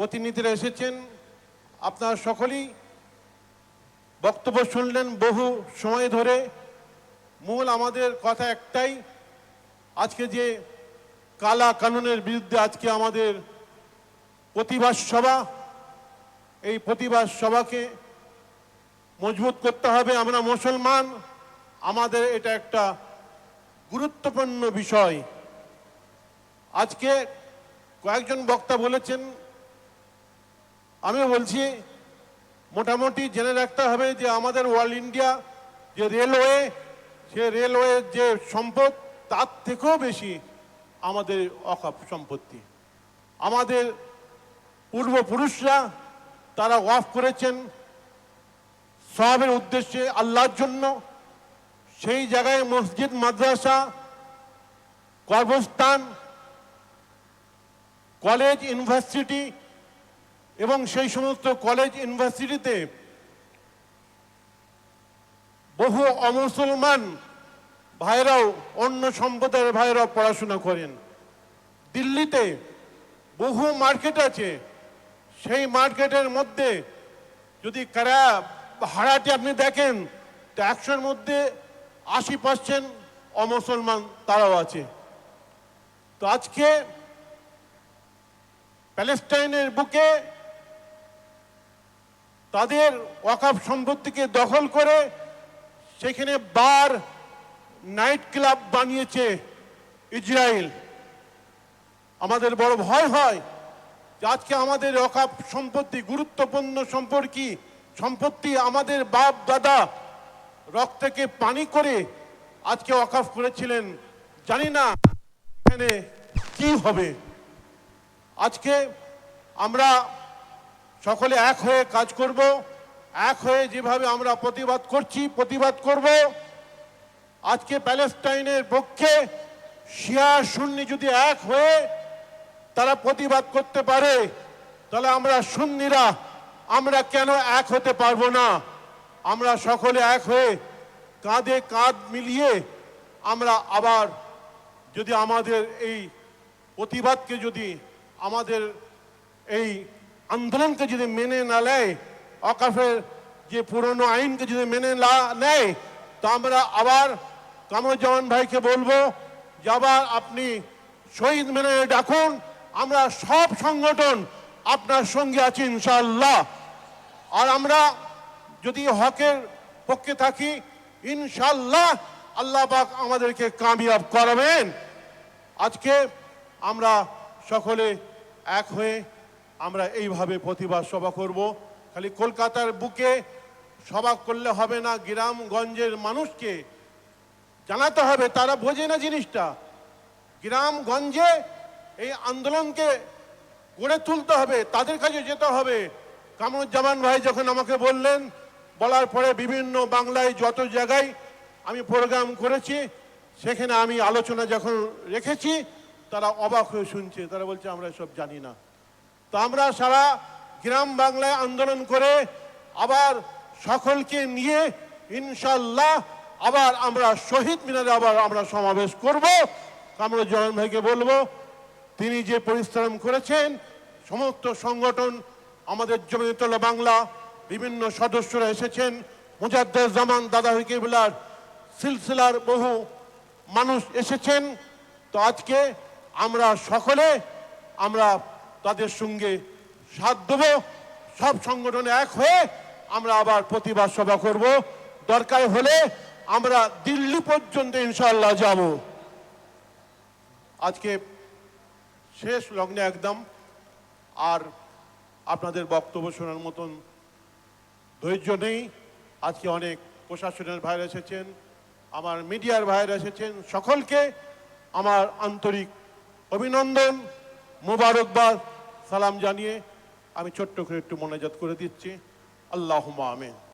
প্রতিনিধিরা এসেছেন, আপনারা সকলেই বক্তব্য শুনলেন বহু সময় ধরে। মূল আমাদের কথা একটাই, আজকে যে কালা কানুনের বিরুদ্ধে আজকে আমাদের প্রতিবাদ সভা, এই প্রতিবাদ সভাকে মজবুত করতে হবে। আমরা মুসলমান, আমাদের এটা একটা গুরুত্বপূর্ণ বিষয়। আজকে কয়েকজন বক্তা বলেছেন, আমিও বলছি, মোটামুটি জেনে রাখতে হবে যে আমাদের অল ইন্ডিয়া যে রেলওয়ে, সে রেলওয়ের যে সম্পদ তার থেকেও বেশি আমাদের ওয়াকফ সম্পত্তি। আমাদের পূর্বপুরুষরা তারা ওয়াকফ করেছেন সওয়াবের উদ্দেশ্যে, আল্লাহর জন্য। সেই জায়গায় মসজিদ, মাদ্রাসা, কর্মস্থান, কলেজ, ইউনিভার্সিটি এবং সেই সমস্ত কলেজ ইউনিভার্সিটিতে বহু অমুসলমান ভাইরাও, অন্য সম্প্রদায়ের ভাইরাও পড়াশোনা করেন। দিল্লিতে বহু মার্কেট আছে, সেই মার্কেটের মধ্যে যদি ভাড়াটি আপনি দেখেন তো 100-র মধ্যে 80% অমুসলমান তারাও আছে। তো আজকে প্যালেস্টাইনের বুকে তাদের ওয়াকফ সম্পত্তিকে দখল করে সেখানে বার, নাইট ক্লাব বানিয়েছে ইসরায়েল। আমাদের বড় ভয় হয় যে আজকে আমাদের ওয়াকফ সম্পত্তি, গুরুত্বপূর্ণ সম্পত্তি আমাদের বাপ দাদা রক্তকে পানি করে আজকে ওয়াকফ করেছিলেন, জানি না এখানে কি হবে। আজকে আমরা সকলে এক হয়ে কাজ করব, এক হয়ে যেভাবে আমরা প্রতিবাদ করব। আজকে প্যালেস্টাইনের পক্ষে শিয়া সুন্নি যদি এক হয়ে তারা প্রতিবাদ করতে পারে, তাহলে আমরা সুন্নিরা আমরা কেন এক হতে পারবো না? আমরা সকলে এক হয়ে কাঁধে কাঁধ মিলিয়ে আমরা আবার যদি আমাদের এই প্রতিবাদকে, যদি আমাদের এই আন্দোলনকে যদি মেনে না নেয়, ওয়াকফের যে পুরনো আইনকে যদি মেনে না নেয়, তো আমরা আবার কামরুজ্জামান ভাইকে বলবো যে আবার আপনি শহীদ মিনারে ডাকুন, আমরা সব সংগঠন আপনার সঙ্গে আছি ইনশাআল্লাহ। আর আমরা যদি হকের পক্ষে থাকি, ইনশাআল্লাহ আল্লাহ পাক আমাদেরকে কামিয়াব করাবেন। আজকে আমরা সকলে এক হয়ে আমরা এইভাবে প্রতিবাদ সভা করব। খালি কলকাতার বুকে সভা করলে হবে না, গ্রামগঞ্জের মানুষকে জানাতে হবে, তারা বোঝে না জিনিসটা। গ্রামগঞ্জে এই আন্দোলনকে গড়ে তুলতে হবে, তাদের কাছে যেতে হবে। কামরুজ্জামান ভাই যখন আমাকে বলার পরে বিভিন্ন বাংলায় যত জায়গায় আমি প্রোগ্রাম করেছি, সেখানে আমি আলোচনা যখন রেখেছি, তারা অবাক হয়ে শুনছে, তারা বলছে আমরা সব জানি না। তো আমরা সারা গ্রাম বাংলায় আন্দোলন করে আবার সকলকে নিয়ে ইনশাআল্লাহ আবার আমরা শহীদ মিনারে আবার আমরা সমাবেশ করব। কামরুজ্জামান ভাইকে বলবো, তিনি যে পরিশ্রম করেছেন, সমস্ত সংগঠন, আমাদের জমিয়তুল্লাহ বাংলা বিভিন্ন সদস্যরা এসেছেন, মুজাদ্দেদ জামান দাদা কিবলার সিলসিলার বহু মানুষ এসেছেন। তো আজকে আমরা সকলে আমরা তাদের সঙ্গে সাথ দেব, সব সংগঠনে এক হয়ে আমরা আবার প্রতিবাদ সভা করব। দরকার হলে আমরা দিল্লি পর্যন্ত ইনশাআল্লাহ যাব। আজকে শেষ লগ্নে একদম, আর আপনাদের বক্তব্য শোনার মতন ধৈর্য নেই। আজকে অনেক প্রশাসনের ভাইরা এসেছেন, আমার মিডিয়ার ভাইরা এসেছেন, সকলকে আমার আন্তরিক অভিনন্দন, মোবারকবাদ, সালাম জানিয়ে আমি ছোট্ট করে একটু মোনাজাত করে দিচ্ছি। আল্লাহুম্মা আমিন।